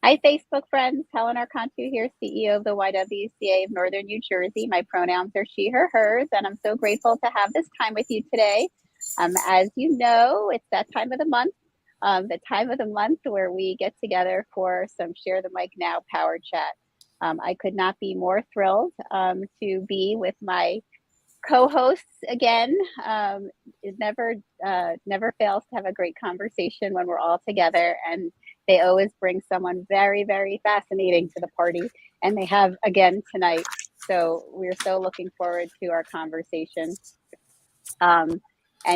Hi, Facebook friends. Helen Arcantu here, CEO of the YWCA of Northern New Jersey. My pronouns are she, her, hers, and I'm so grateful to have this time with you today. As you know, it's that time of the month where we get together for some Share the Mic Now Power Chat. I could not be more thrilled to be with my co-hosts again. It never fails to have a great conversation when we're all together, and they always bring someone very, very fascinating to the party, and they have again tonight. So we're so looking forward to our conversation. And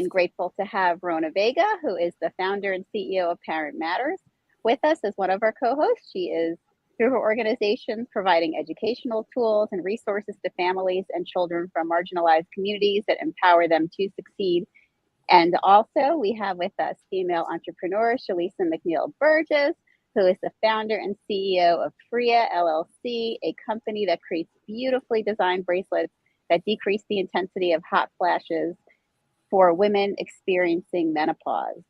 grateful to have Rona Vega, who is the founder and CEO of Parent Matters, with us as one of our co-hosts. She is, through her organization, providing educational tools and resources to families and children from marginalized communities that empower them to succeed. And also we have with us female entrepreneur Shalisa McNeil Burgess, who is the founder and CEO of Freya LLC, a company that creates beautifully designed bracelets that decrease the intensity of hot flashes for women experiencing menopause.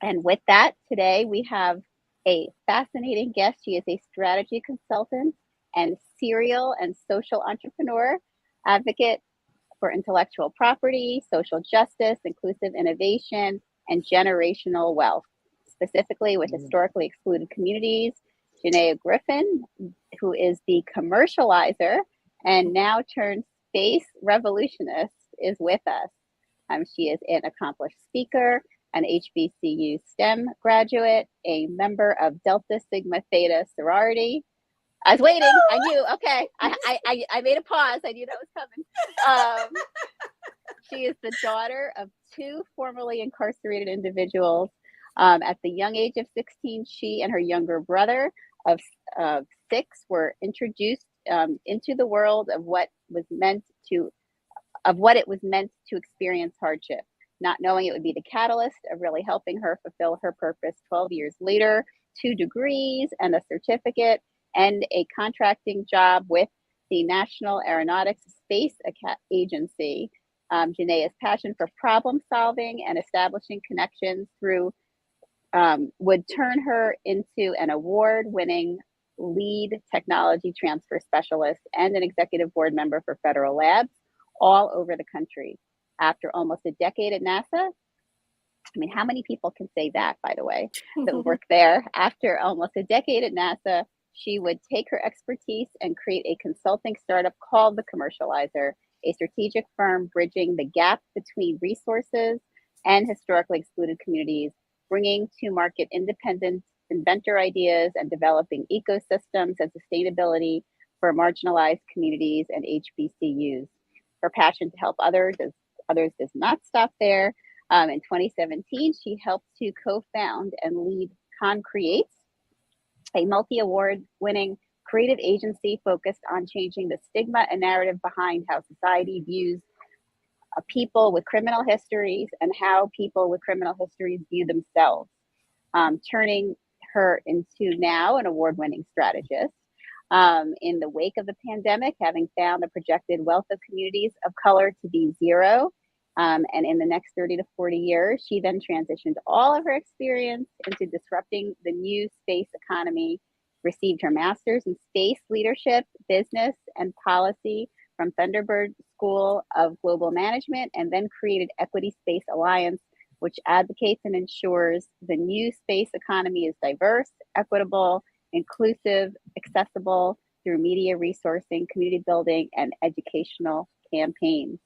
And with that, today we have a fascinating guest. She is a strategy consultant and serial and social entrepreneur, advocate for intellectual property, social justice, inclusive innovation, and generational wealth, specifically with historically excluded communities. Janeya Griffin, who is the commercializer and now turned space revolutionist, is with us. She is an accomplished speaker, an HBCU STEM graduate, a member of Delta Sigma Theta sorority. I was waiting. I knew. Okay, I made a pause. I knew that was coming. She is the daughter of two formerly incarcerated individuals. At the young age of 16, she and her younger brother of 6 were introduced into the world of what it was meant to experience hardship, not knowing it would be the catalyst of really helping her fulfill her purpose 12 years later. 2 degrees and a certificate and a contracting job with the National Aeronautics Space Agency. Janeya's passion for problem solving and establishing connections would turn her into an award-winning lead technology transfer specialist and an executive board member for federal labs all over the country. After almost a decade at NASA, I mean, how many people can say that, by the way, that work there? After almost a decade at NASA, she would take her expertise and create a consulting startup called The Commercializer, a strategic firm bridging the gap between resources and historically excluded communities, bringing to market independent inventor ideas and developing ecosystems and sustainability for marginalized communities and HBCUs. Her passion to help others does not stop there. In 2017, she helped to co-found and lead Concreates, a multi-award winning creative agency focused on changing the stigma and narrative behind how society views people with criminal histories and how people with criminal histories view themselves, turning her into now an award-winning strategist. In the wake of the pandemic, having found the projected wealth of communities of color to be zero, and in the next 30 to 40 years, she then transitioned all of her experience into disrupting the new space economy, received her master's in space leadership, business, and policy from Thunderbird School of Global Management, and then created Equity Space Alliance, which advocates and ensures the new space economy is diverse, equitable, inclusive, accessible through media resourcing, community building, and educational campaigns.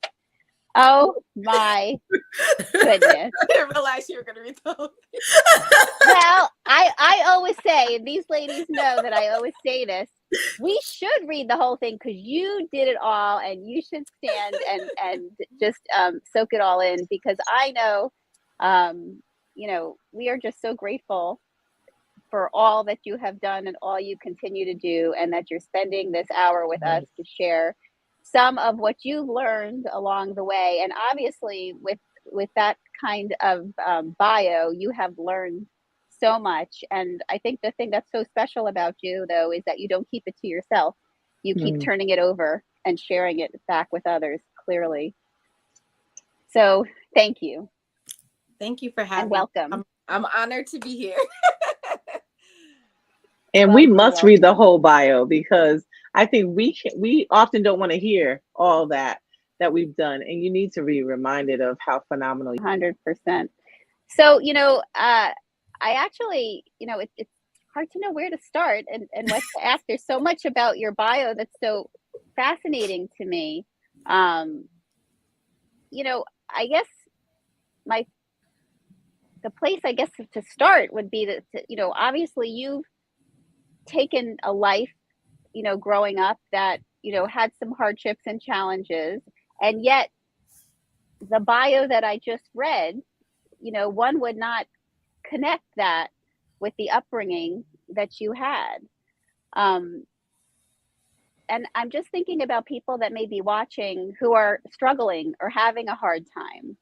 Oh my goodness. I didn't realize you were going to read those. Well, I always say, and these ladies know that I always say this, we should read the whole thing because you did it all and you should stand and just soak it all in, because I know, we are just so grateful for all that you have done and all you continue to do, and that you're spending this hour with us to share some of what you've learned along the way. And obviously with that kind of bio, you have learned so much. And I think the thing that's so special about you, though, is that you don't keep it to yourself. You keep turning it over and sharing it back with others, clearly. So thank you. Thank you for having me. And welcome. I'm honored to be here. And Well, we you're must read welcome. the whole bio, because I think we often don't want to hear all that we've done, and you need to be reminded of how phenomenal. 100%. So, I actually, it's hard to know where to start and what to ask. There's so much about your bio that's so fascinating to me. Um, I guess my the place I guess to start would be that, obviously you've taken a life, growing up that, had some hardships and challenges, and yet the bio that I just read, one would not connect that with the upbringing that you had. Um, and I'm just thinking about people that may be watching who are struggling or having a hard time.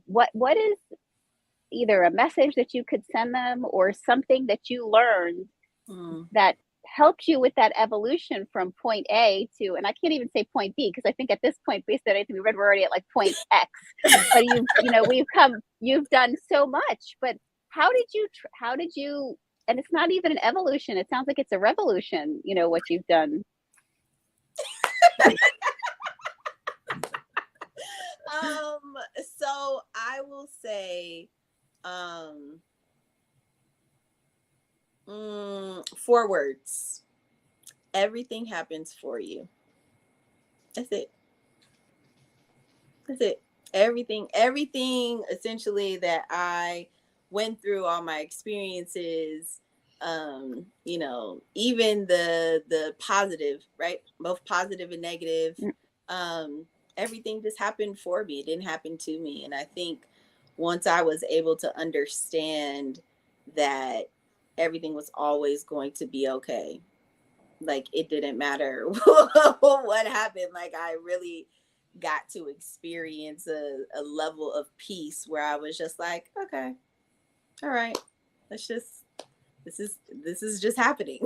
What is either a message that you could send them or something that you learned Mm. that helped you with that evolution from point A to, and I can't even say point B, because I think at this point, based on anything we read, we're already at like point X. But you've done so much. But how did you? And it's not even an evolution. It sounds like it's a revolution. What you've done. So I will say, 4 words. Everything happens for you. That's it. That's it. Everything essentially that I went through, all my experiences, even the positive, right? Both positive and negative. Um, Everything just happened for me. It didn't happen to me. And I think once I was able to understand that everything was always going to be okay, like it didn't matter what happened. Like I really got to experience a level of peace where I was just like, okay, all right, let's just this is just happening.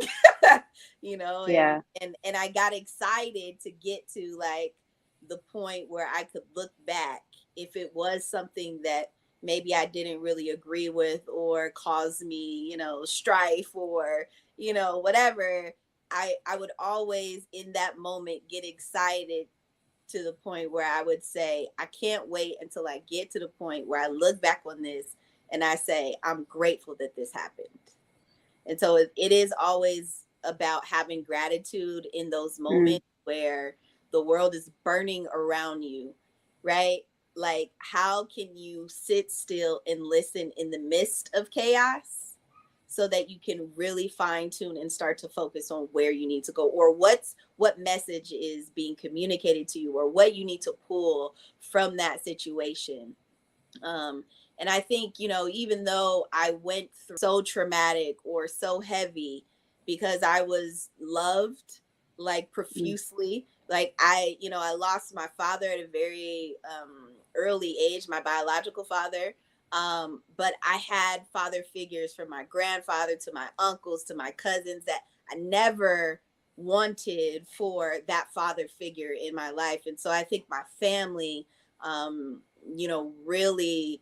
Yeah. And I got excited to get to like the point where I could look back if it was something that maybe I didn't really agree with or caused me, strife or, whatever. I would always in that moment get excited to the point where I would say, I can't wait until I get to the point where I look back on this and I say, I'm grateful that this happened. And so it is always about having gratitude in those moments where the world is burning around you, right? Like, how can you sit still and listen in the midst of chaos so that you can really fine tune and start to focus on where you need to go, or what message is being communicated to you, or what you need to pull from that situation. And I think, even though I went through so traumatic or so heavy, because I was loved like profusely, like I lost my father at a very early age, my biological father. But I had father figures from my grandfather to my uncles to my cousins that I never wanted for that father figure in my life. And so I think my family, really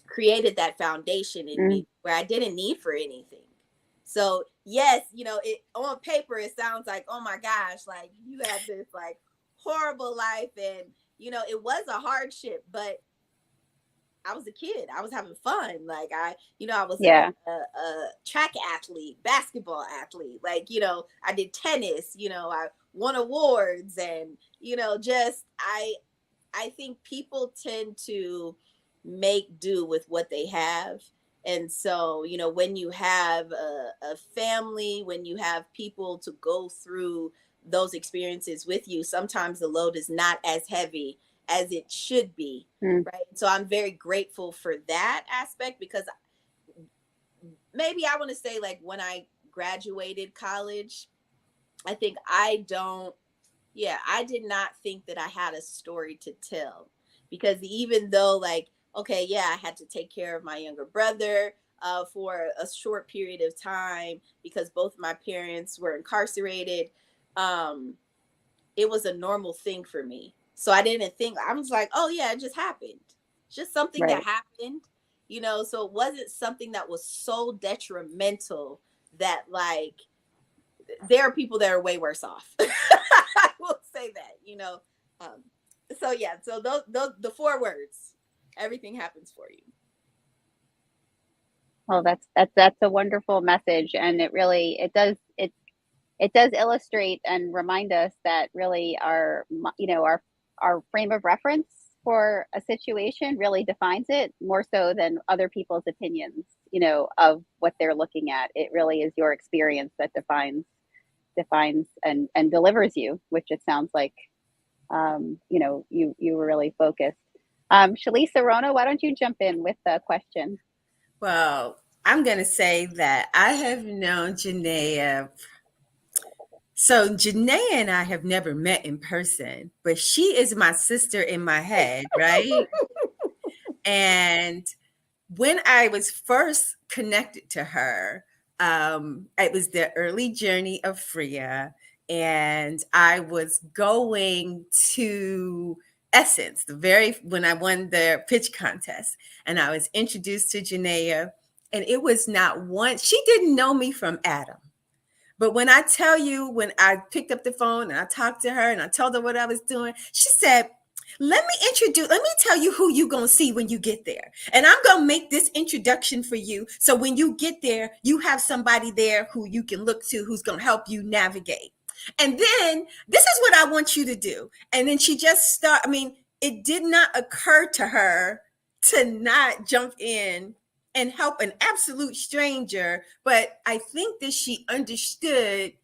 created that foundation in me where I didn't need for anything. So yes, it on paper it sounds like, oh my gosh, like you have this like horrible life, and it was a hardship, but I was a kid. I was having fun. Like I was a track athlete, basketball athlete. Like, I did tennis, I won awards, and, just I think people tend to make do with what they have. And so, when you have a family, when you have people to go through those experiences with you, sometimes the load is not as heavy as it should be. Right. So I'm very grateful for that aspect, because maybe I want to say, like, when I graduated college, I think I did not think that I had a story to tell, because even though, like, okay, yeah, I had to take care of my younger brother for a short period of time because both my parents were incarcerated. It was a normal thing for me. So I didn't think, I was like, oh yeah, it just happened. It's just something that happened. you know, so it wasn't something that was so detrimental that like there are people that are way worse off. I will say that, you know. So yeah, so those the 4 words, everything happens for you. Well, that's a wonderful message, and it does illustrate and remind us that really our frame of reference for a situation really defines it more so than other people's opinions, of what they're looking at. It really is your experience that defines and delivers you, which it sounds like you were really focused. Shalisa Rona, why don't you jump in with the question? Well, I'm going to say that I have known Janeya. So Janeya and I have never met in person, but she is my sister in my head, right? And when I was first connected to her, it was the early journey of Freya, and I was going to Essence when I won the pitch contest, and I was introduced to Janeya, and it was not once she didn't know me from Adam. But when I tell you, when I picked up the phone and I talked to her and I told her what I was doing, she said, let me tell you who you're going to see when you get there. And I'm going to make this introduction for you. So when you get there, you have somebody there who you can look to, who's going to help you navigate. And then this is what I want you to do. And then she just it did not occur to her to not jump in and help an absolute stranger. But I think that she understood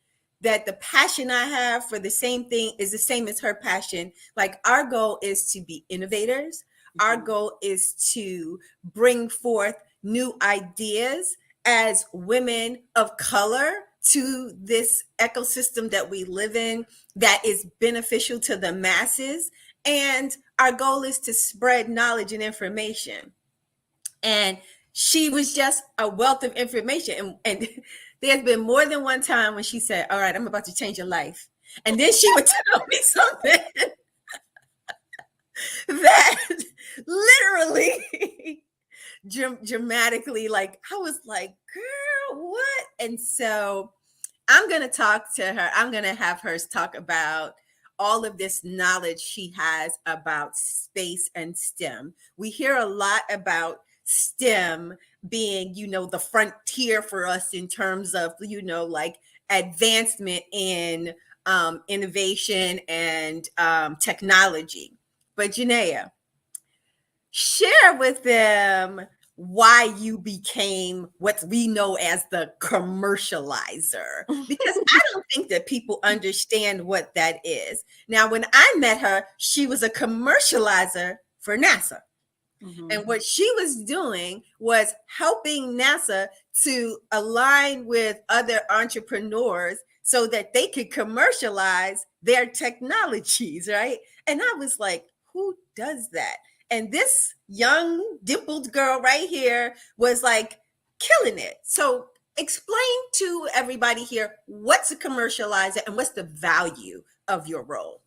that the passion I have for the same thing is the same as her passion. Like, our goal is to be innovators. Mm-hmm. Our goal is to bring forth new ideas as women of color to this ecosystem that we live in that is beneficial to the masses. And our goal is to spread knowledge and information. And she was just a wealth of information. And there's been more than one time when she said, all right, I'm about to change your life. And then she would tell me something that literally dramatically, like, I was like, girl, what? And so I'm going to talk to her. I'm going to have her talk about all of this knowledge she has about space and STEM. We hear a lot about STEM being, the frontier for us in terms of, like advancement in innovation and technology. But Janeya, share with them why you became what we know as the commercializer, because I don't think that people understand what that is. Now, when I met her, she was a commercializer for NASA. Mm-hmm. And what she was doing was helping NASA to align with other entrepreneurs so that they could commercialize their technologies, right? And I was like, who does that? And this young dimpled girl right here was like killing it. So explain to everybody here, what's a commercializer and what's the value of your role?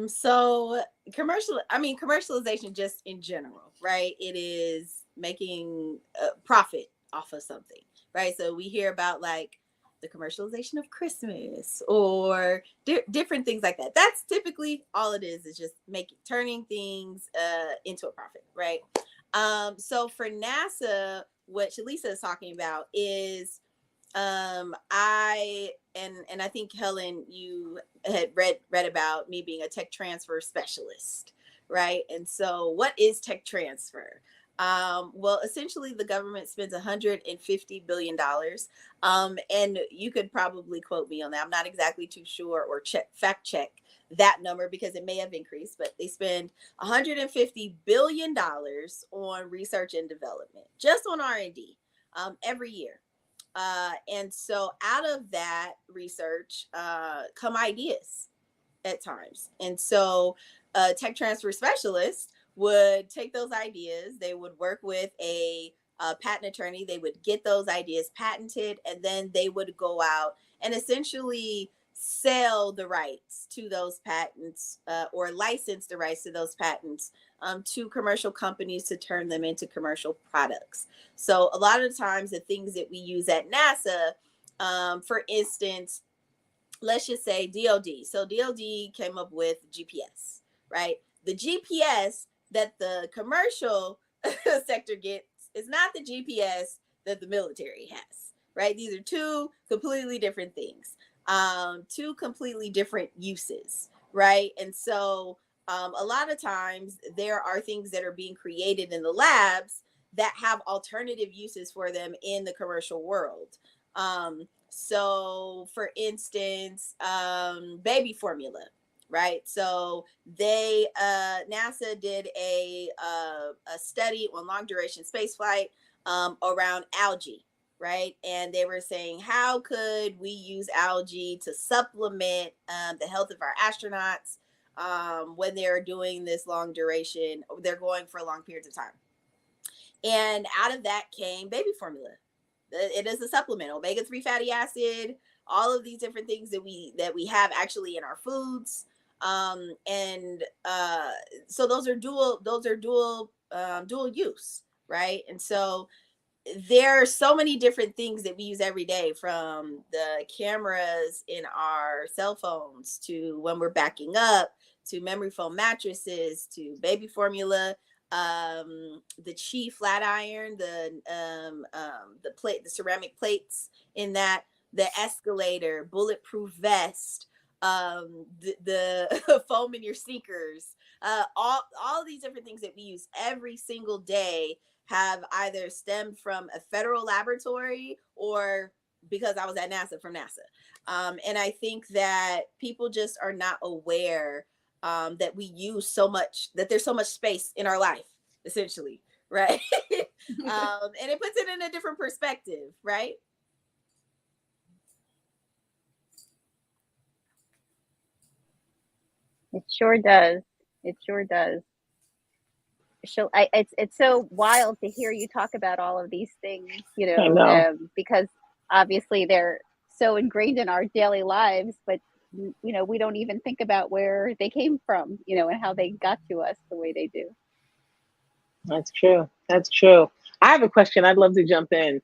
So commercialization just in general, right? It is making a profit off of something, right? So we hear about like the commercialization of Christmas or different things like that. That's typically all it is just turning things into a profit, right? So for NASA, what Shalisa is talking about is I think, Helen, you had read about me being a tech transfer specialist, right? And so what is tech transfer? Well, essentially the government spends $150 billion. And you could probably quote me on that. I'm not exactly too sure, or fact check that number because it may have increased, but they spend $150 billion on research and development, just on R&D, every year. And so out of that research come ideas at times. And so a tech transfer specialist would take those ideas, they would work with a patent attorney, they would get those ideas patented, and then they would go out and essentially sell the rights to those patents or license the rights to those patents to commercial companies to turn them into commercial products. So a lot of times the things that we use at NASA, for instance, let's just say DOD. So DOD came up with GPS, right? The GPS that the commercial sector gets is not the GPS that the military has, right? These are two completely different things, two completely different uses, right? And so a lot of times there are things that are being created in the labs that have alternative uses for them in the commercial world. So for instance, baby formula, right? So they, NASA did a study on long duration space flight around algae, right? And they were saying, how could we use algae to supplement the health of our astronauts when they're doing this long duration, they're going for long periods of time. And out of that came baby formula. It is a supplement, omega-3 fatty acid, all of these different things that we have actually in our foods. So those are dual use, right? And so there are so many different things that we use every day, from the cameras in our cell phones to when we're backing up, to memory foam mattresses, to baby formula, the Chi flat iron, the plate, the ceramic plates in that, the escalator, bulletproof vest, the foam in your sneakers, all these different things that we use every single day have either stemmed from a federal laboratory or because I was at NASA, from NASA. And I think that people just are not aware that we use so much, that there's so much space in our life, essentially, right? And it puts it in a different perspective, right? It sure does. It sure does. It's so wild to hear you talk about all of these things, I know. because obviously they're so ingrained in our daily lives, but we don't even think about where they came from, and how they got to us the way they do. That's true. That's true. I have a question. I'd love to jump in.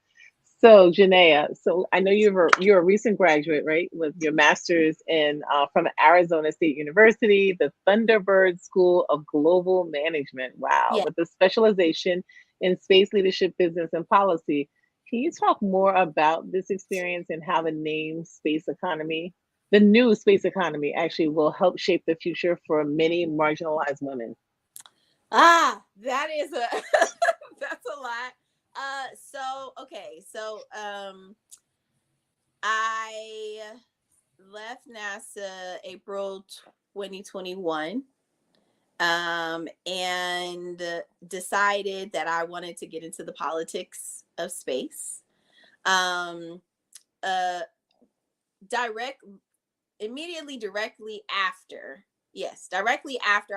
So, Janeya, so I know you're a recent graduate, right, with your master's in from Arizona State University, the Thunderbird School of Global Management. Wow, Yeah. with a specialization in space leadership, business, and policy. Can you talk more about this experience and how the name space economy, the new space economy, actually will help shape the future for many marginalized women? That is a that's a lot. I left NASA April 2021, and decided that I wanted to get into the politics of space. Um, uh, directly after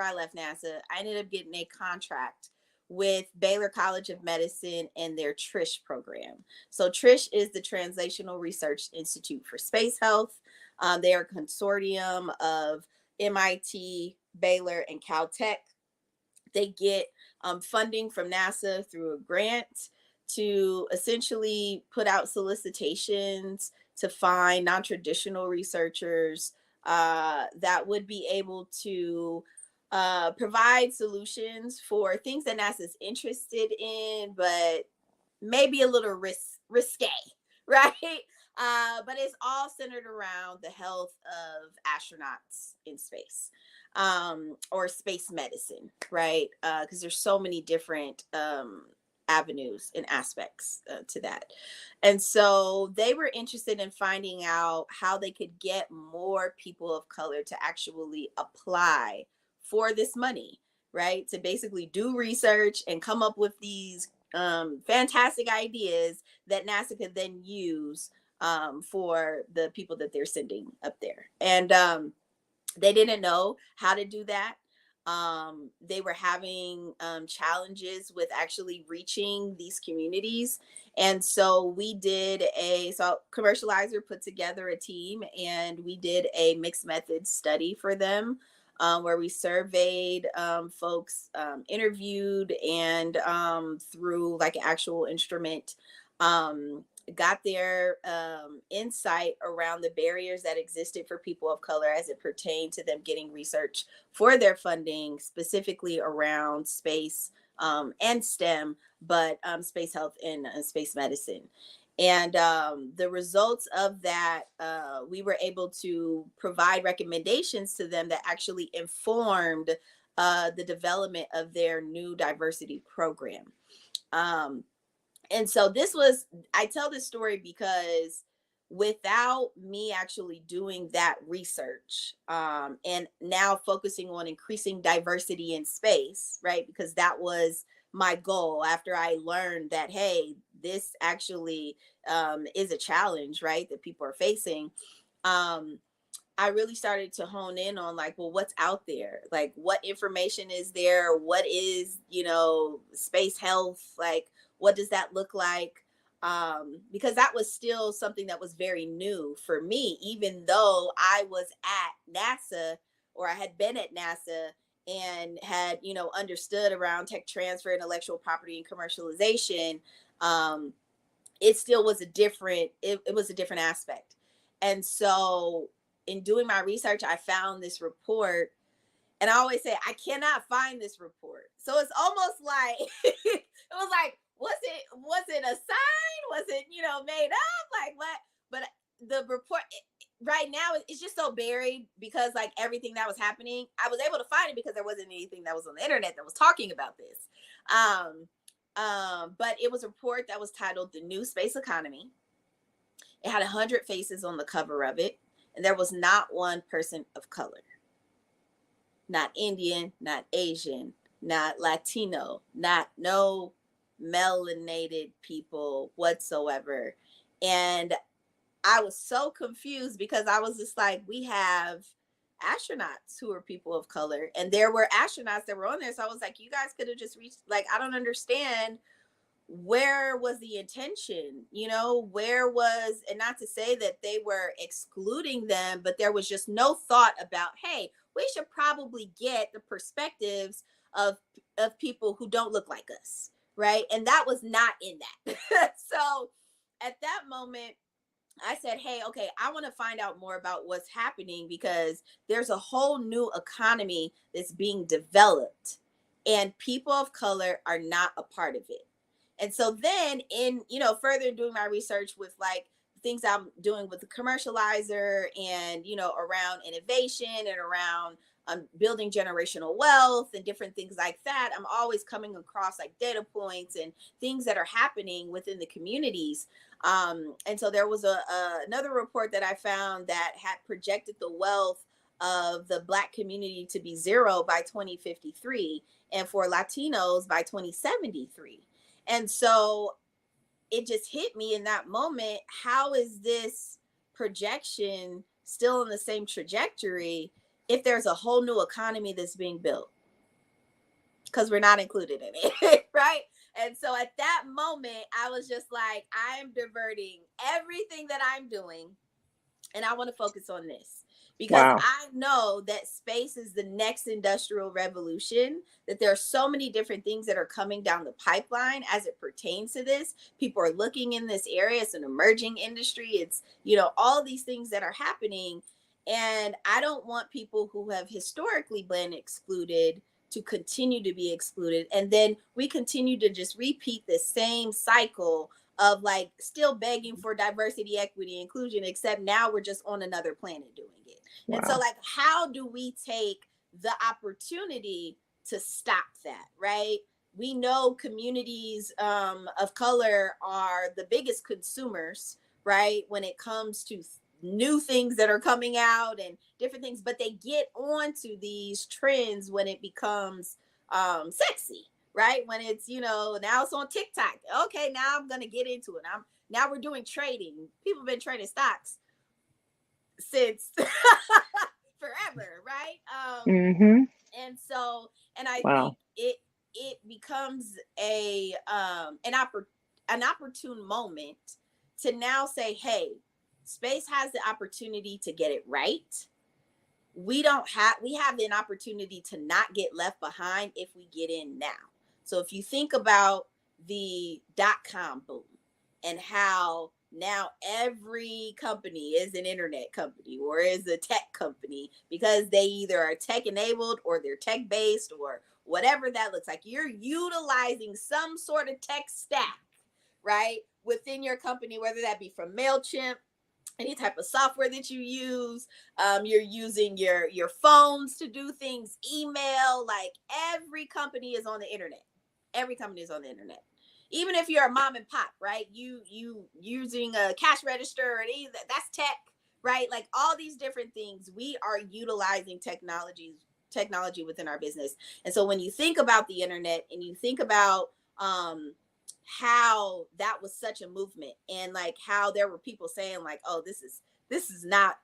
I left NASA, I ended up getting a contract with Baylor College of Medicine and their TRISH program. So TRISH is the Translational Research Institute for Space Health. They are a consortium of MIT, Baylor, and Caltech. They get funding from NASA through a grant to essentially put out solicitations to find non-traditional researchers that would be able to provide solutions for things that NASA is interested in, but maybe a little risque, right? But it's all centered around the health of astronauts in space, or space medicine, right? Because there's so many different avenues and aspects to that. And so they were interested in finding out how they could get more people of color to actually apply for this money, right? To basically do research and come up with these fantastic ideas that NASA could then use for the people that they're sending up there. And they didn't know how to do that. They were having challenges with actually reaching these communities. And so Commercializer put together a team, and we did a mixed method study for them where we surveyed folks, interviewed, and through like an actual instrument, got their insight around the barriers that existed for people of color as it pertained to them getting research for their funding, specifically around space and STEM, but space health and space medicine. And the results of that, we were able to provide recommendations to them that actually informed the development of their new diversity program. And so this was, I tell this story because without me actually doing that research, and now focusing on increasing diversity in space, right? Because that was my goal after I learned that, hey, this actually is a challenge, right? That people are facing. I really started to hone in on like, well, what's out there? Like, what information is there? What is, space health? Like, what does that look like? Because that was still something that was very new for me, even though I was at NASA, or I had been at NASA and had, understood around tech transfer, intellectual property, and commercialization. It still was it was a different aspect. And so in doing my research, I found this report, and I always say, I cannot find this report. So it's almost like, it was like, was it a sign? Was it, made up? Like what? But the report right now, it's just so buried because like everything that was happening, I was able to find it because there wasn't anything that was on the internet that was talking about this. But it was a report that was titled The New Space Economy. It had 100 faces on the cover of it, and there was not one person of color. Not Indian, not Asian, not Latino, no melanated people whatsoever. And I was so confused because I was just like, we have astronauts who are people of color, and there were astronauts that were on there. So I was like, you guys could have just reached, like, I don't understand, where was the intention, where was, and not to say that they were excluding them, but there was just no thought about, hey, we should probably get the perspectives of people who don't look like us, right? And that was not in that. So at that moment, I said, hey, okay, I want to find out more about what's happening, because there's a whole new economy that's being developed, and people of color are not a part of it. And so then in, further doing my research with like things I'm doing with the commercializer and, around innovation and around building generational wealth and different things like that, I'm always coming across like data points and things that are happening within the communities. And so there was another report that I found that had projected the wealth of the Black community to be zero by 2053, and for Latinos by 2073. And so it just hit me in that moment. How is this projection still on the same trajectory if there's a whole new economy that's being built? Because we're not included in it, right? And so at that moment, I was just like, I am diverting everything that I'm doing, and I want to focus on this. Because wow. I know that space is the next industrial revolution, that there are so many different things that are coming down the pipeline as it pertains to this. People are looking in this area. It's an emerging industry. It's, all these things that are happening. And I don't want people who have historically been excluded to continue to be excluded. And then we continue to just repeat the same cycle of like still begging for diversity, equity, inclusion, except now we're just on another planet doing it. Wow. And so like, how do we take the opportunity to stop that, right? We know communities of color are the biggest consumers, right? When it comes to new things that are coming out and different things, but they get onto these trends when it becomes sexy, right? When it's, now it's on TikTok. Okay, now I'm going to get into it. Now we're doing trading. People have been trading stocks since forever, right? And so, and I think it becomes an opportune moment to now say, hey, space has the opportunity to get it right. we have an opportunity to not get left behind if we get in now. So if you think about the .com boom and how now every company is an internet company or is a tech company because they either are tech enabled or they're tech based or whatever that looks like. You're utilizing some sort of tech stack, right, within your company, whether that be from MailChimp, any type of software that you use. You're using your phones to do things, email. Like every company is on the internet. Every company is on the internet. Even if you're a mom and pop, right? You using a cash register or that's tech, right? Like all these different things, we are utilizing technology within our business. And so when you think about the internet and you think about how that was such a movement and like how there were people saying like, oh, this is not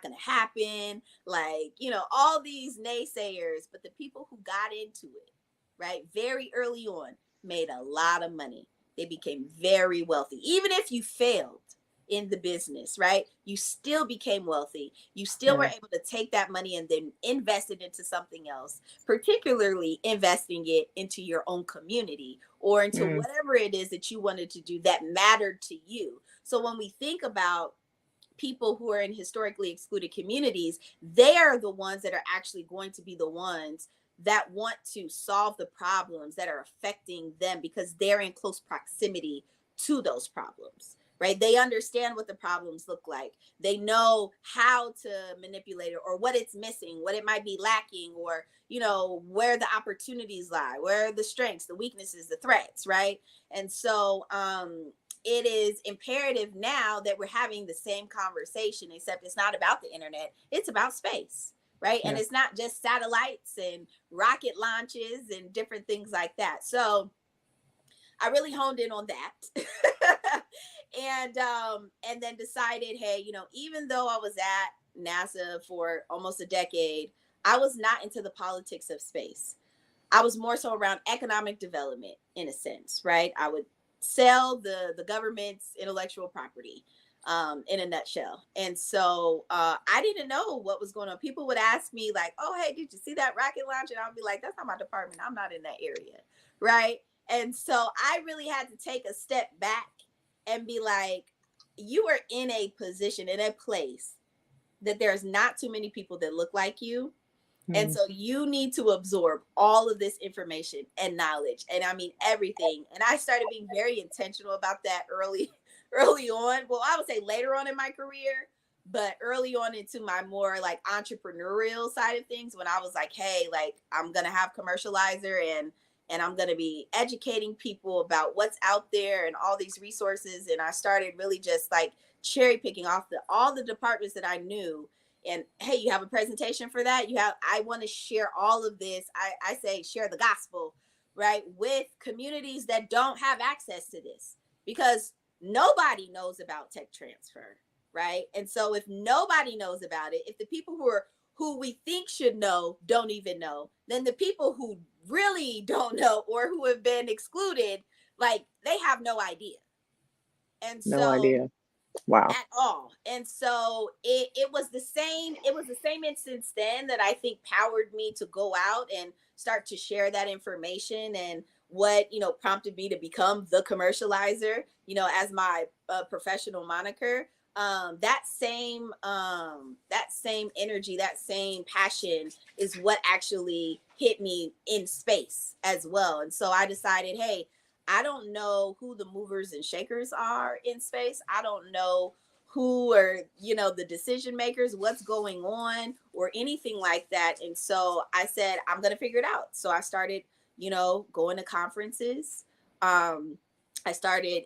going to happen, like, you know, all these naysayers, but the people who got into it, right, very early on, made a lot of money. They became very wealthy. Even if you failed in the business, right, you still became wealthy. You still were able to take that money and then invest it into something else, particularly investing it into your own community or into whatever it is that you wanted to do that mattered to you. So when we think about people who are in historically excluded communities, they are the ones that are actually going to be the ones that want to solve the problems that are affecting them because they're in close proximity to those problems, right? They understand what the problems look like. They know how to manipulate it or what it's missing, what it might be lacking, or, you know, where the opportunities lie, where are the strengths, the weaknesses, the threats, right? And so it is imperative now that we're having the same conversation, except it's not about the internet, it's about space, right? And it's not just satellites and rocket launches and different things like that. So I really honed in on that. And then decided, hey, you know, even though I was at NASA for almost a decade, I was not into the politics of space. I was more so around economic development in a sense, right? I would sell the government's intellectual property in a nutshell. And so I didn't know what was going on. People would ask me like, oh, hey, did you see that rocket launch? And I'll be like, that's not my department. I'm not in that area, right? And so I really had to take a step back and be like, you are in a position, in a place that there's not too many people that look like you. And so you need to absorb all of this information and knowledge. And I mean, everything. And I started being very intentional about that early on. Well, I would say later on in my career, but early on into my more like entrepreneurial side of things, when I was like, hey, like I'm going to have Commercializer and I'm going to be educating people about what's out there and all these resources. And I started really just like cherry picking off all the departments that I knew. And hey, you have a presentation for that? I want to share all of this. I say share the gospel, right? With communities that don't have access to this, because nobody knows about tech transfer, right? And so if nobody knows about it, if the people who we think should know don't even know, then the people who really don't know or who have been excluded, like they have no idea. And so no idea. Wow. At all. And so it was the same instance then that I think powered me to go out and start to share that information, and what, you know, prompted me to become the Commercializer, you know, as my professional moniker. That same energy, that same passion is what actually hit me in space as well. And so I decided, hey, I don't know who the movers and shakers are in space. I don't know who are, you know, the decision makers, what's going on or anything like that. And so I said, I'm going to figure it out. So I started, you know, going to conferences. I started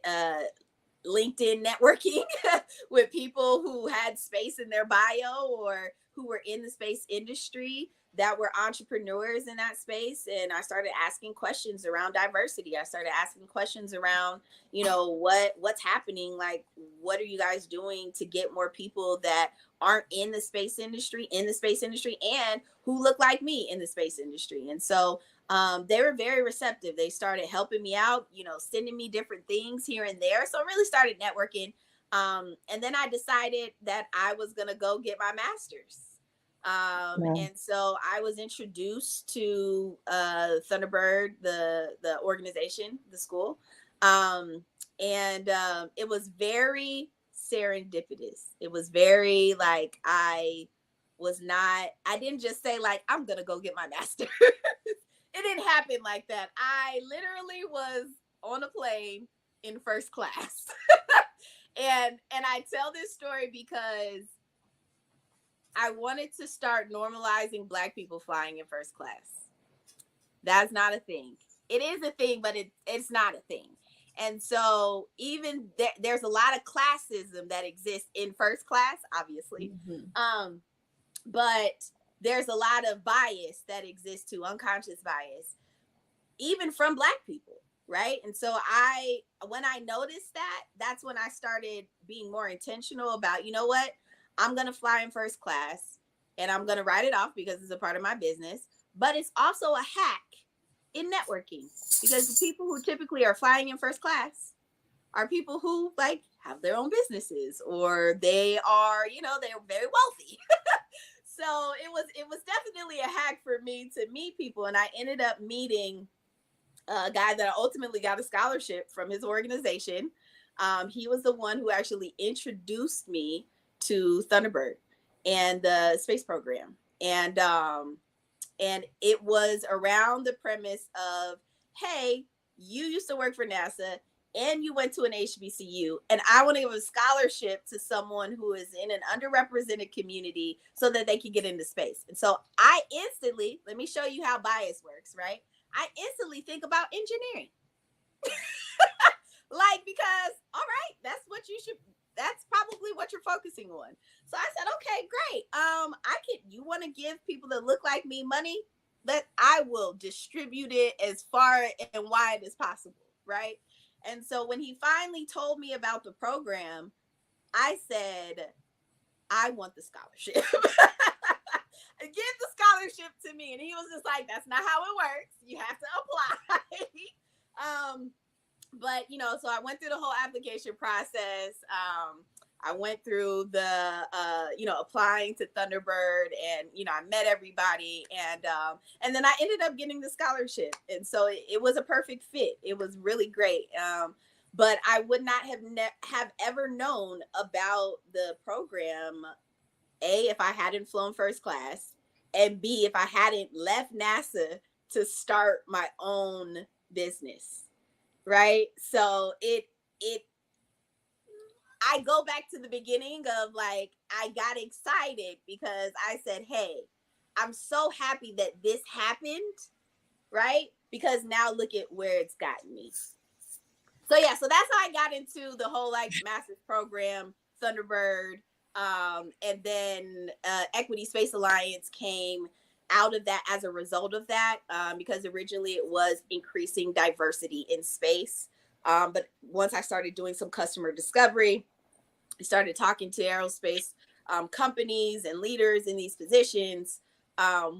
LinkedIn networking with people who had space in their bio or who were in the space industry that were entrepreneurs in that space. And I started asking questions around diversity. I started asking questions around, you know, what's happening? Like, what are you guys doing to get more people that aren't in the space industry and who look like me in the space industry? And so they were very receptive. They started helping me out, you know, sending me different things here and there. So I really started networking. And then I decided that I was going to go get my master's. Yeah. And so I was introduced to Thunderbird, the organization, the school, and it was very serendipitous. It was very like I didn't just say like I'm gonna go get my master. It didn't happen like that. I literally was on a plane in first class. And I tell this story because I wanted to start normalizing Black people flying in first class. That's not a thing. It is a thing, but it's not a thing. And so even there's a lot of classism that exists in first class, obviously. Mm-hmm. But there's a lot of bias that exists too, unconscious bias, even from Black people, right? And so when I noticed that, that's when I started being more intentional about, you know what, I'm gonna fly in first class and I'm gonna write it off because it's a part of my business. But it's also a hack in networking, because the people who typically are flying in first class are people who like have their own businesses, or they are, they're very wealthy. So it was definitely a hack for me to meet people. And I ended up meeting a guy that I ultimately got a scholarship from his organization. He was the one who actually introduced me to Thunderbird and the space program. And it was around the premise of, hey, you used to work for NASA and you went to an HBCU, and I want to give a scholarship to someone who is in an underrepresented community so that they can get into space. And so I instantly, let me show you how bias works, right? I instantly think about engineering. Like, because, all right, that's probably what you're focusing on. So I said, okay, great. You want to give people that look like me money? That I will distribute it as far and wide as possible, right? And so when he finally told me about the program, I said, I want the scholarship. Give the scholarship to me. And he was just like, that's not how it works. You have to apply. But, so I went through the whole application process. I went through the, applying to Thunderbird, and, I met everybody, and then I ended up getting the scholarship. And so it was a perfect fit. It was really great. But I would not have ever known about the program, A, if I hadn't flown first class, and B, if I hadn't left NASA to start my own business. Right. So I go back to the beginning of like, I got excited because I said, hey, I'm so happy that this happened. Right. Because now look at where it's gotten me. So yeah, so that's how I got into the whole like master's program, Thunderbird. And then Equity Space Alliance came out of that as a result of that, because originally it was increasing diversity in space. But once I started doing some customer discovery, I started talking to aerospace companies and leaders in these positions.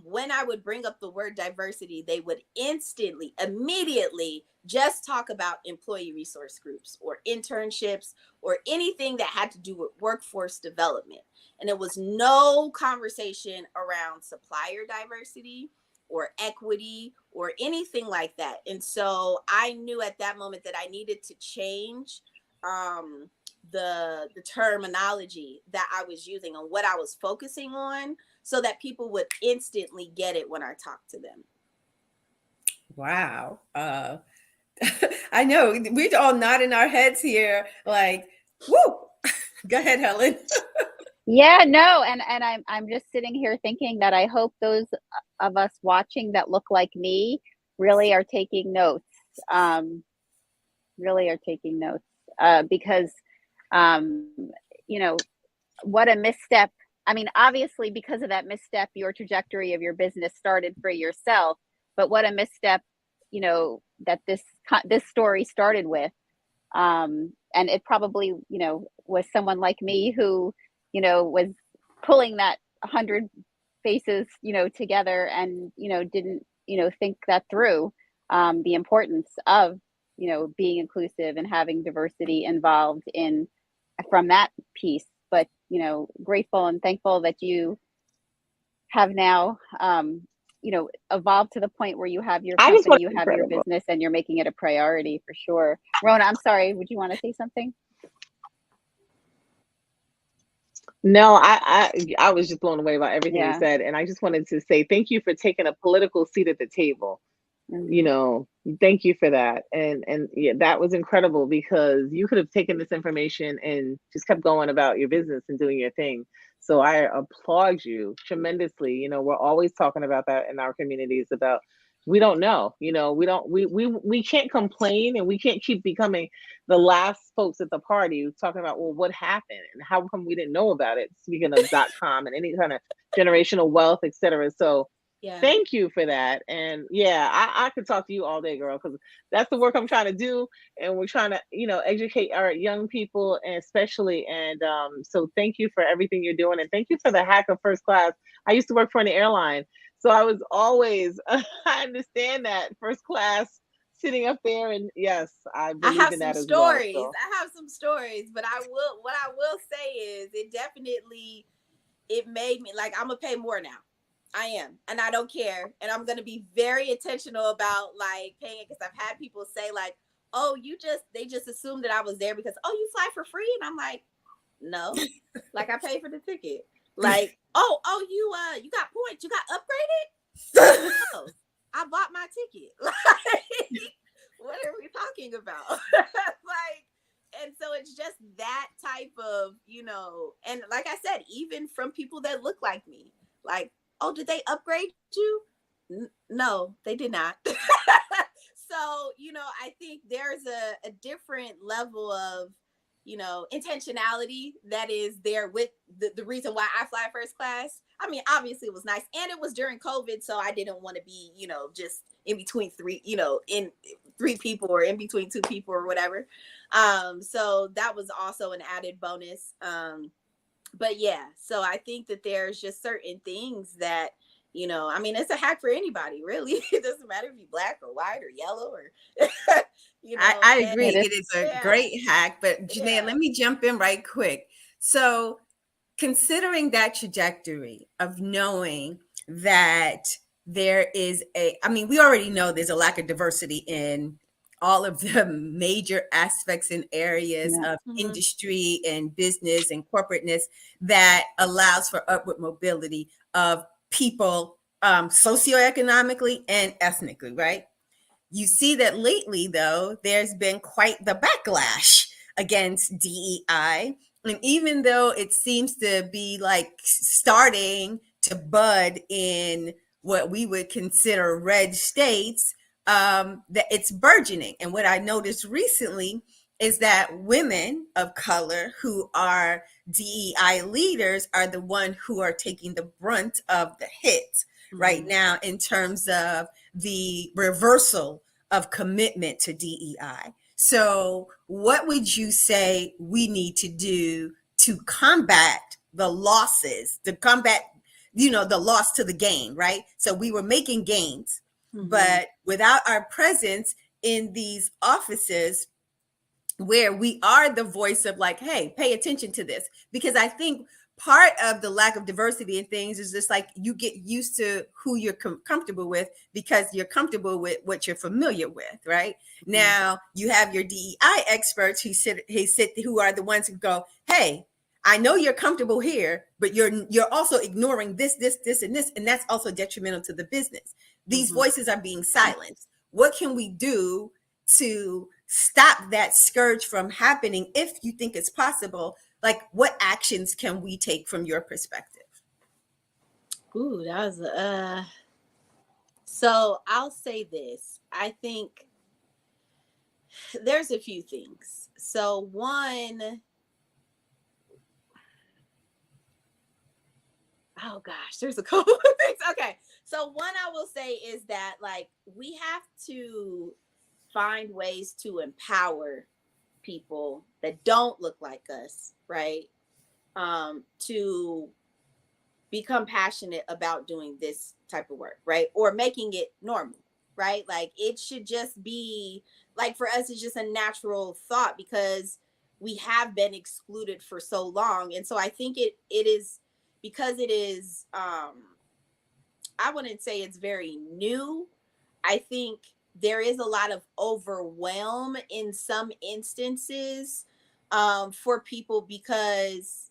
When I would bring up the word diversity, they would immediately just talk about employee resource groups or internships or anything that had to do with workforce development. And it was no conversation around supplier diversity or equity or anything like that. And so I knew at that moment that I needed to change the terminology that I was using and what I was focusing on, so that people would instantly get it when I talk to them. Wow. I know we're all nodding our heads here, like, woo. Go ahead, Helen. Yeah, no, and I'm just sitting here thinking that I hope those of us watching that look like me really are taking notes. Really are taking notes, because what a misstep. I mean, obviously, because of that misstep, your trajectory of your business started for yourself. But what a misstep, that this story started with. And it probably, was someone like me who, was pulling that 100 faces, together and, didn't, think that through, the importance of, being inclusive and having diversity involved from that piece. But, grateful and thankful that you have now, evolved to the point where you have your I just company, want you have your incredible. business, and you're making it a priority for sure. Rona, I'm sorry, would you want to say something? No, I was just blown away by everything you Yeah. said, and I just wanted to say thank you for taking a political seat at the table. You Mhm. know, thank you for that. And yeah, that was incredible because you could have taken this information and just kept going about your business and doing your thing. So I applaud you tremendously. You know, we're always talking about that in our communities about we don't know, we don't we can't complain and we can't keep becoming the last folks at the party talking about, well, what happened and how come we didn't know about it, speaking of .com and any kind of generational wealth, etc. So Yeah. thank you for that. And yeah, I could talk to you all day, girl, because that's the work I'm trying to do. And we're trying to, educate our young people and especially. And so thank you for everything you're doing. And thank you for the hack of first class. I used to work for an airline. So I was always, I understand that first class sitting up there. And yes, I I believe have in some that as well. stories. So I have some stories, but what I will say is it made me like, I'm gonna pay more now. I am, and I don't care, and I'm gonna be very intentional about like paying it, because I've had people say like, "Oh, they just assumed that I was there because, oh, you fly for free," and I'm like, no, like I paid for the ticket. Like, oh, you got points, you got upgraded. No, I bought my ticket. Like, what are we talking about? Like, and so it's just that type of, and like I said, even from people that look like me, like, oh, did they upgrade you? No, they did not. So, I think there's a different level of, intentionality that is there with the reason why I fly first class. I mean, obviously it was nice, and it was during COVID, so I didn't want to be, just in between three, in three people or in between two people or whatever. So that was also an added bonus. But yeah, so I think that there's just certain things that, I mean, it's a hack for anybody, really. It doesn't matter if you're black or white or yellow or, I agree. It is. It is a yeah, great hack. But Janeya, yeah. let me jump in right quick. So, considering that trajectory of knowing that there is I mean, we already know there's a lack of diversity in all of the major aspects and areas Yeah. of Mhm. industry and business and corporateness that allows for upward mobility of people socioeconomically and ethnically, right? You see that lately, though, there's been quite the backlash against DEI. And even though it seems to be like starting to bud in what we would consider red states, that it's burgeoning. And what I noticed recently is that women of color who are DEI leaders are the one who are taking the brunt of the hit right Mhm. now in terms of the reversal of commitment to DEI. So, what would you say we need to do to combat the losses, to combat, the loss to the gain, right? So, we were making gains, Mhm. but without our presence in these offices, where we are the voice of like, hey, pay attention to this. Because I think part of the lack of diversity in things is just like you get used to who you're comfortable with because you're comfortable with what you're familiar with, right? Mhm. Now you have your DEI experts who are the ones who go, hey, I know you're comfortable here, but you're also ignoring this, and that's also detrimental to the business. These Mhm. voices are being silenced. What can we do to stop that scourge from happening if you think it's possible? Like, what actions can we take from your perspective? Ooh, that was so I'll say this. I think there's a few things. So one, oh gosh, there's a couple of things. Okay. So one I will say is that like we have to find ways to empower people that don't look like us, right? To become passionate about doing this type of work, right? Or making it normal, right? Like it should just be like for us, it's just a natural thought because we have been excluded for so long. And so I think it is because it is I wouldn't say it's very new. I think there is a lot of overwhelm in some instances for people because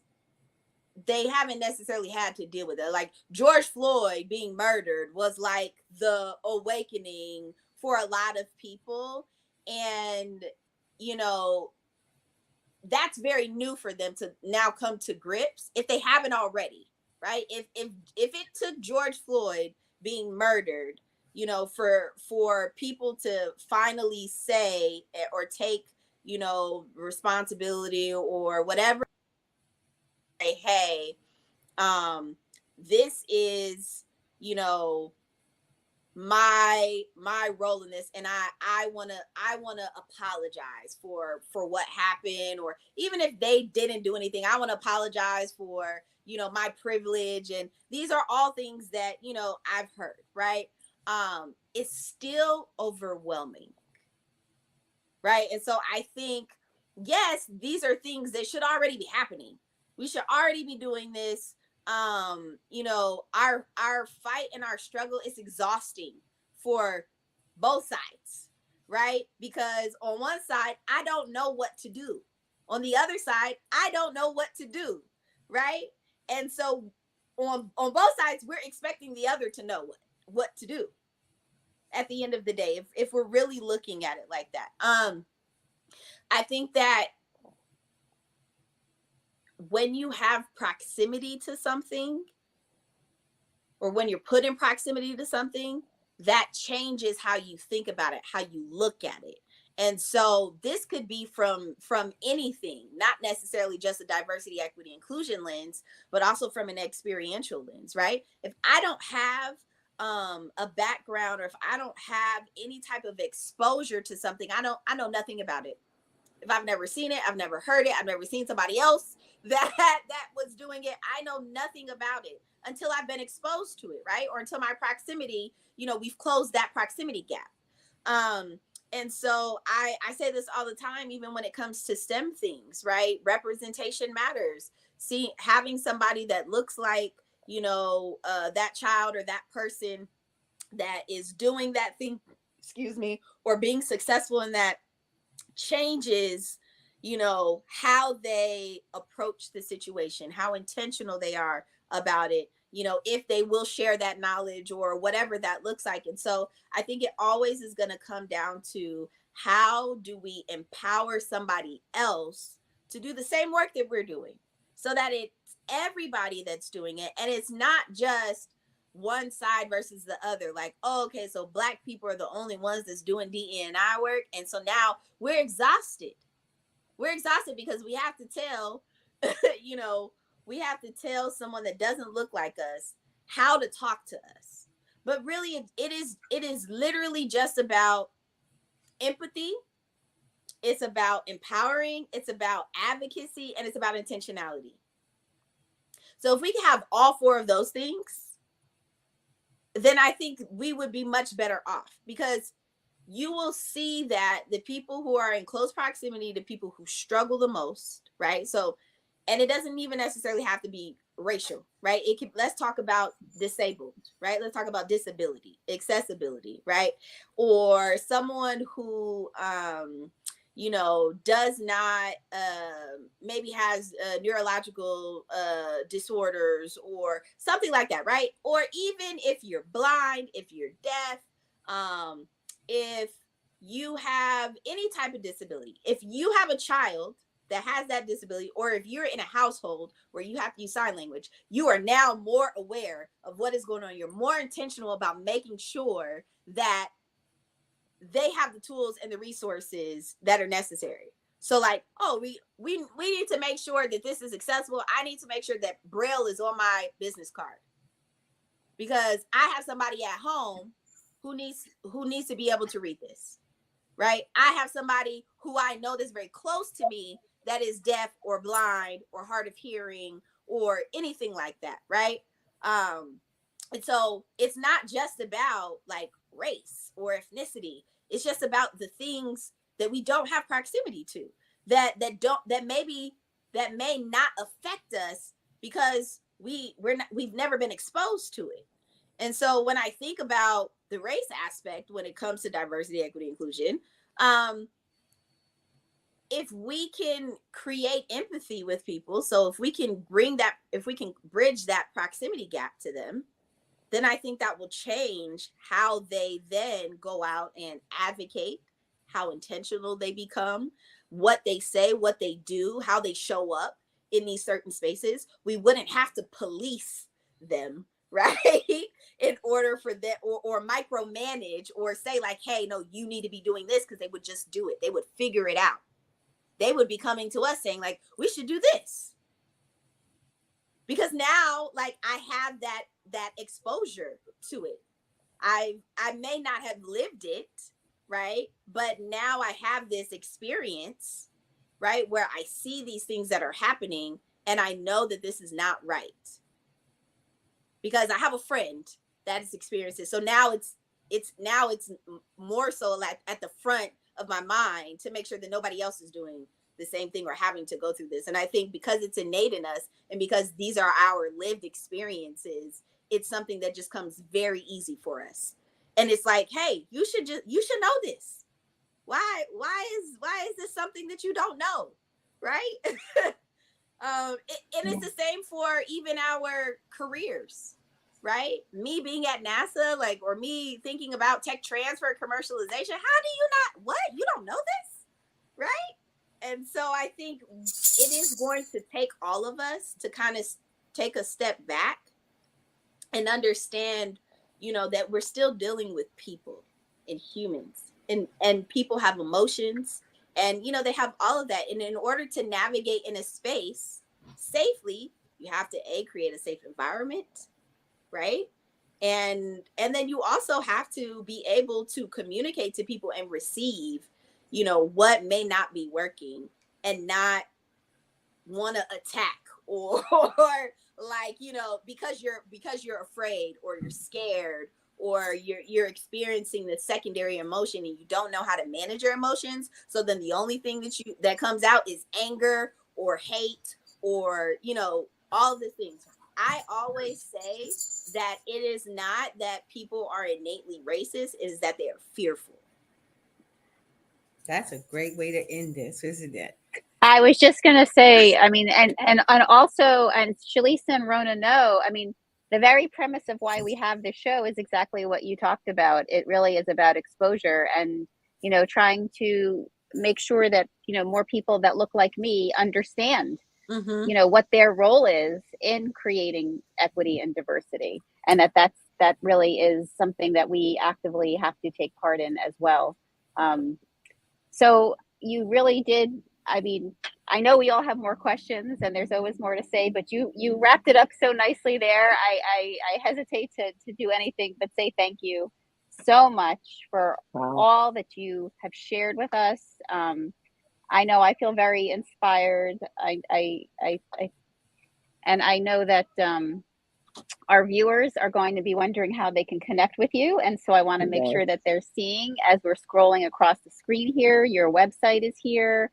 they haven't necessarily had to deal with it. Like George Floyd being murdered was like the awakening for a lot of people. And, you know, that's very new for them to now come to grips if they haven't already, right? If it took George Floyd being murdered, you know, for people to finally say or take, you know, responsibility or whatever, say, hey, this is, you know, my role in this, and I want to apologize for what happened, or even if they didn't do anything, I want to apologize for, you know, my privilege. And these are all things that, you know, I've heard, right? It's still overwhelming, right? And so I think, yes, these are things that should already be happening. We should already be doing this. You know, our fight and our struggle is exhausting for both sides, right? Because on one side, I don't know what to do. On the other side, I don't know what to do, right? And so on both sides, we're expecting the other to know what to do at the end of the day, if we're really looking at it like that. I think that when you have proximity to something, or when you're put in proximity to something, that changes how you think about it, how you look at it. And so this could be from anything, not necessarily just a diversity, equity, inclusion lens, but also from an experiential lens, right? If I don't have a background, or if I don't have any type of exposure to something, I know nothing about it. If I've never seen it, I've never heard it, I've never seen somebody else that was doing it, I know nothing about it until I've been exposed to it, right? Or until my proximity, you know, we've closed that proximity gap. And so I say this all the time, even when it comes to STEM things, right? Representation matters. See, having somebody that looks like, you know, that child or that person that is doing that thing, excuse me, or being successful in that, changes, you know, how they approach the situation, how intentional they are about it, you know, if they will share that knowledge or whatever that looks like. And so I think it always is going to come down to, how do we empower somebody else to do the same work that we're doing, so that it's everybody that's doing it, and it's not just one side versus the other. Like, oh, okay, so Black people are the only ones that's doing DE&I work, and so now we're exhausted. We're exhausted because we have to tell, you know, we have to tell someone that doesn't look like us how to talk to us. But really, it is literally just about empathy. It's about empowering. It's about advocacy, and it's about intentionality. So if we can have all four of those things, then I think we would be much better off, because you will see that the people who are in close proximity to people who struggle the most, right? So, and it doesn't even necessarily have to be racial, right? It can, let's talk about disabled, right? Let's talk about disability, accessibility, right? Or someone who, you know, does not, maybe has neurological disorders or something like that, right? Or even if you're blind, if you're deaf, if you have any type of disability, if you have a child that has that disability, or if you're in a household where you have to use sign language, you are now more aware of what is going on. You're more intentional about making sure that they have the tools and the resources that are necessary. So like, oh, we need to make sure that this is accessible. I need to make sure that Braille is on my business card, because I have somebody at home who needs to be able to read this, right? I have somebody who I know that's very close to me that is deaf or blind or hard of hearing or anything like that, right? And so it's not just about like race or ethnicity. It's just about the things that we don't have proximity to, that may not affect us because we've never been exposed to it. And so when I think about the race aspect when it comes to diversity, equity, inclusion, if we can create empathy with people, so if we can bridge that proximity gap to them, then I think that will change how they then go out and advocate, how intentional they become, what they say, what they do, how they show up in these certain spaces. We wouldn't have to police them, right? In order for them, or micromanage, or say like, hey, no, you need to be doing this, because they would just do it. They would figure it out. They would be coming to us saying like, we should do this. Because now, like, I have that exposure to it. I may not have lived it, right? But now I have this experience, right, where I see these things that are happening, and I know that this is not right. Because I have a friend that has experienced it. So now it's more so like at the front of my mind to make sure that nobody else is doing the same thing or having to go through this. And I think because it's innate in us, and because these are our lived experiences, it's something that just comes very easy for us. And it's like, hey, you should know this. Why is this something that you don't know? Right? And it's the same for even our careers, right? Me being at NASA, like, or me thinking about tech transfer, commercialization. How do you not, what? You don't know this, right? And so I think it is going to take all of us to kind of take a step back and understand, that we're still dealing with people and humans, and people have emotions, and, they have all of that. And in order to navigate in a space safely, you have to create a safe environment, right? And then you also have to be able to communicate to people and receive, what may not be working, and not want to attack or like, because you're afraid, or you're scared, or you're experiencing the secondary emotion, and you don't know how to manage your emotions. So then the only thing that comes out is anger or hate, or, all the things. I always say that it is not that people are innately racist, it is that they are fearful. That's a great way to end this, isn't it? I was just going to say, I mean, and also, and Shalisa and Rona know, I mean, the very premise of why we have this show is exactly what you talked about. It really is about exposure, and, trying to make sure that, more people that look like me understand, what their role is in creating equity and diversity. And that really is something that we actively have to take part in as well. So you really did. I mean, I know we all have more questions, and there's always more to say, but you wrapped it up so nicely there. I hesitate to do anything but say thank you so much for all that you have shared with us. I know I feel very inspired. And I know that our viewers are going to be wondering how they can connect with you. And so I want to make sure that they're seeing, as we're scrolling across the screen here, your website is here,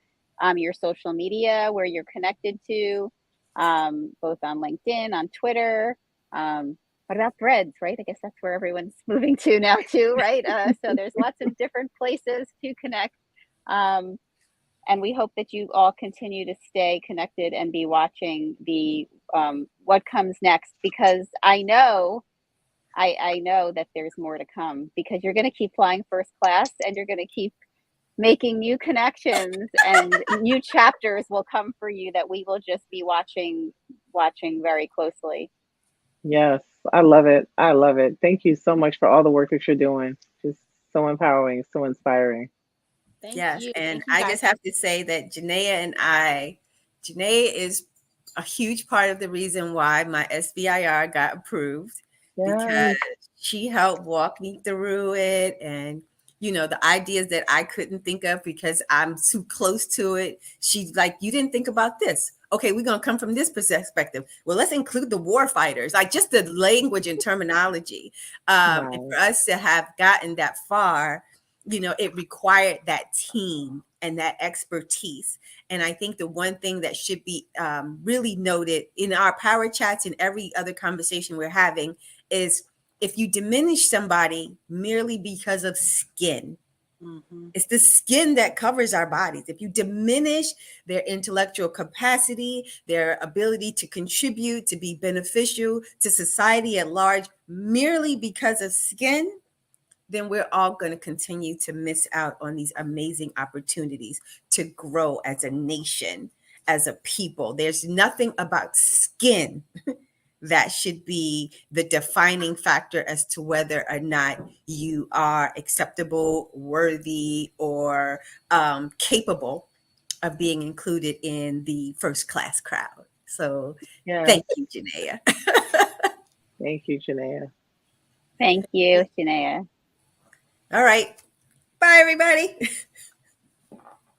your social media where you're connected to, both on LinkedIn, on Twitter. What about Threads, right? I guess that's where everyone's moving to now too, right? So there's lots of different places to connect. And we hope that you all continue to stay connected and be watching the what comes next, because I know that there's more to come, because you're going to keep flying first class, and you're going to keep making new connections, and new chapters will come for you that we will just be watching very closely. Yes, I love it. I love it. Thank you so much for all the work that you're doing. Just so empowering, so inspiring. Thank you. And Thank you, I just have to say that Janeya is a huge part of the reason why my SBIR got approved, because she helped walk me through it. And, the ideas that I couldn't think of because I'm too close to it. She's like, you didn't think about this. Okay, we're going to come from this perspective. Well, let's include the war fighters, like just the language and terminology. And for us to have gotten that far, it required that team and that expertise. And I think the one thing that should be really noted in our power chats and every other conversation we're having is if you diminish somebody merely because of skin, it's the skin that covers our bodies. If you diminish their intellectual capacity, their ability to contribute, to be beneficial to society at large, merely because of skin, then we're all going to continue to miss out on these amazing opportunities to grow as a nation, as a people. There's nothing about skin that should be the defining factor as to whether or not you are acceptable, worthy, or capable of being included in the first class crowd. So Yes. thank you, Janeya. Thank you, Janeya. Thank you, Janeya. All right. Bye, everybody.